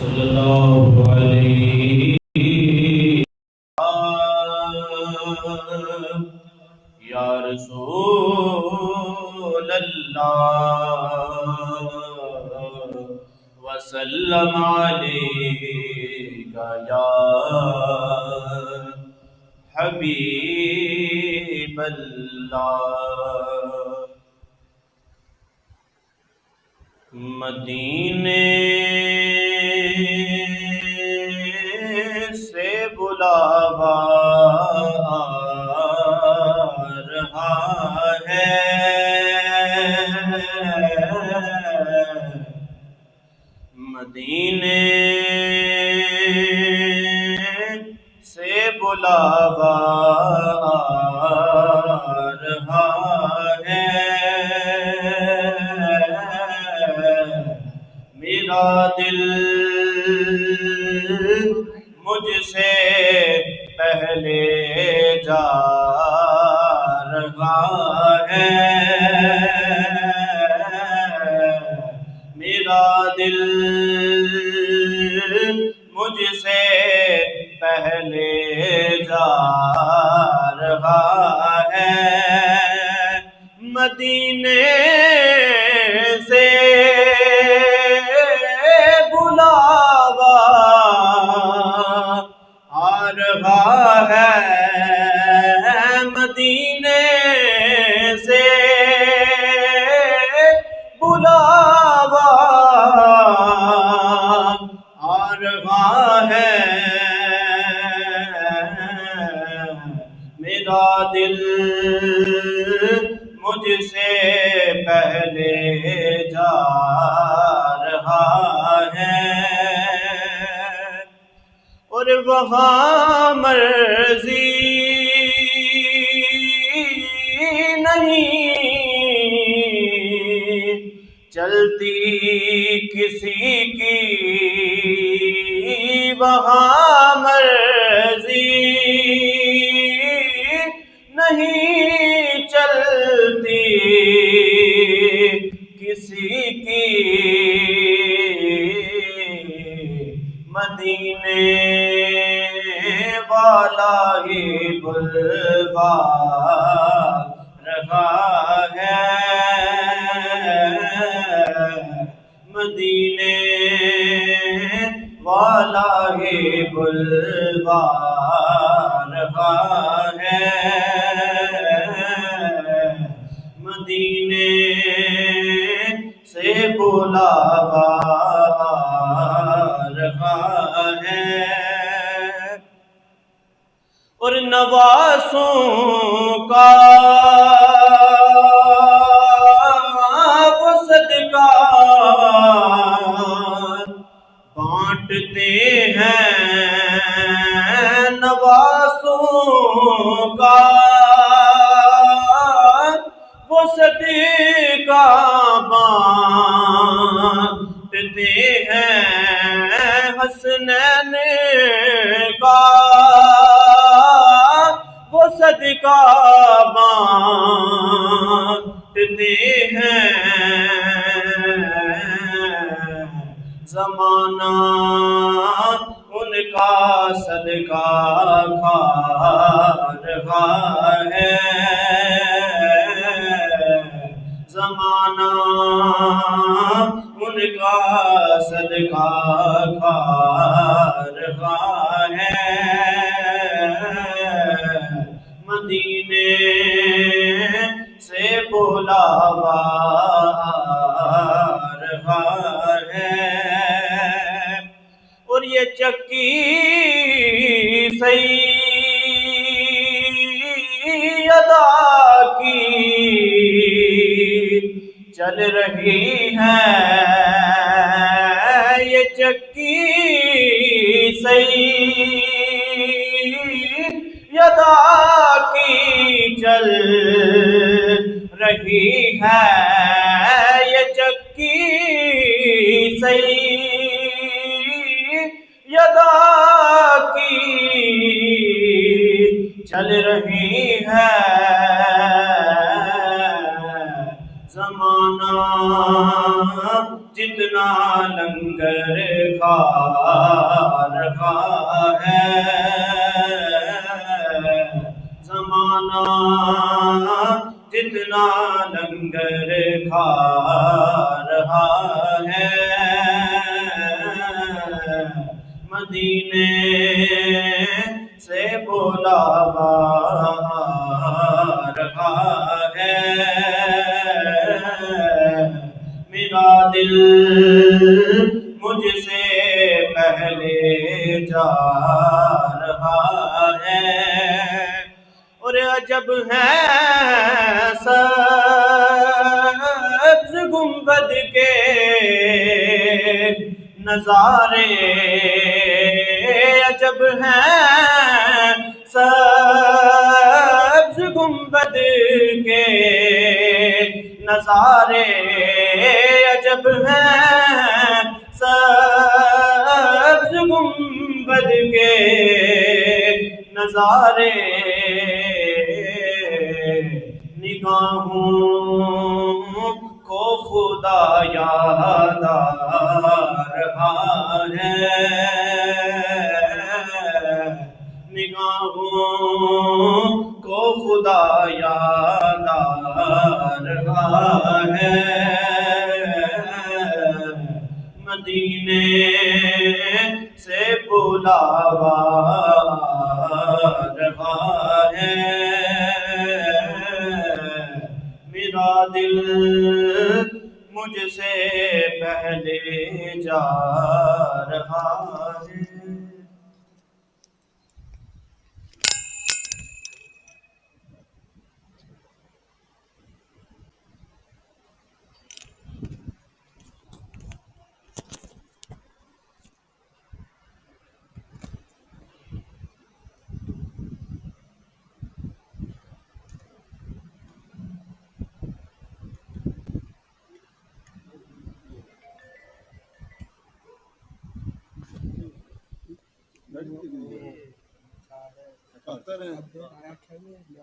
صلی اللہ علیہ یا رسول اللہ وسلم علیک یا حبیب اللہ مدینے سے بلاوا آ رہا ہے مدینے سے بلاوا آ رہا ہے میرا دل مجھ سے پہلے جا رہا ہے میرا دل مجھ سے پہلے جا رہا ہے مدینے سے بلاوا آ رہا ہے مدینے سے بلاوا آ رہا ہے میرا دل مجھ سے پہلے جا رہا ہے اور وہاں مرضی نہیں چلتی کسی کی وہاں مرضی نہیں چلتی کسی کی مدینے والا ہی بلوا رہا ہے، مدینے والا ہی بلوا رہا ہے، مدینے سے بلاوا رہا ہے، اور نواسوں کا وہ صدقہ بانٹتے ہیں، نواسوں کا وہ صدقہ بانٹتے ہیں، حسنین کا وہ صدقہ بانٹتے ہیں، زمانہ ان کا صدقہ کھا رہا ہے، زمانہ ان کا صدقہ کھا رہا ہے، مدینے سے بلاوا رہا ہے، اور یہ چکی سیدہ کی چل رہی ہے، یہ چکی سیدہ کی چل رہی ہے، یہ چکی سیدہ کی چل رہی ہے، زمانہ جتنا لنگر کھا رہا ہے، زمانہ جتنا لنگر کھا رہا ہے، مدینے سے بلاوا رہا ہے، میرا دل مجھ سے پہلے جا رہا ہے، اور عجب ہے سبز گنبد کے نظارے، عجب ہے سبز گنبد کے نظارے، عجب ہے سبز گنبد کے نظارے، نگاہوں کو خدا یاد آ رہا ہے، نگاہوں کو خدا یاد آ رہا ہے، مدینے سے بلاوا رہا ہے، میرا دل مجھ سے پہلے جا رہا ہے۔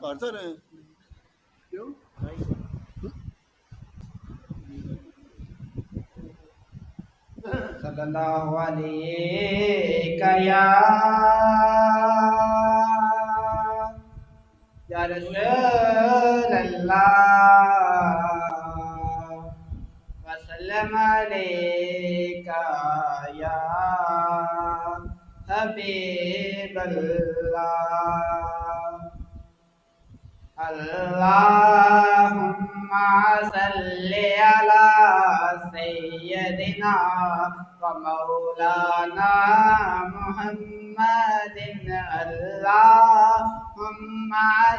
کرتے رہے صلی اللہ علیہ یا رسول اللہ وسلم علیکہ یا حبیب اللہ اللہم صلی علی سیدنا و مولانا محمد اللہم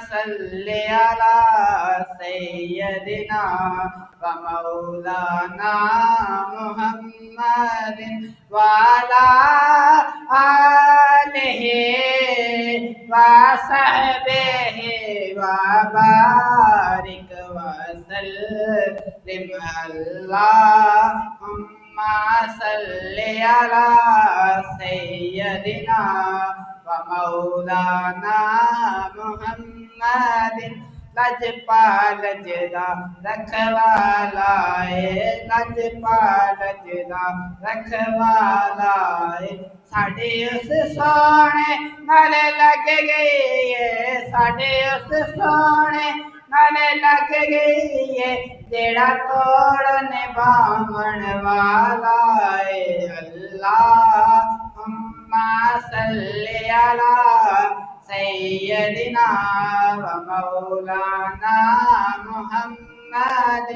صلی علی سیدنا و مولانا محمد وعلی آلہ وصحبہ وبارک وسلم اللہم صلی علی سیدنا و مولانا محمد لجپا لجدا رکھوالائے لجپا لجدا رکھوالائے ساڈے اس سونے نال لگ گئی ہے ساڈے اس سونے نال لگ گئی ہے جیڑا توڑن بامن والا ہے اللہم صلی علی سیدنا و مولانا محمد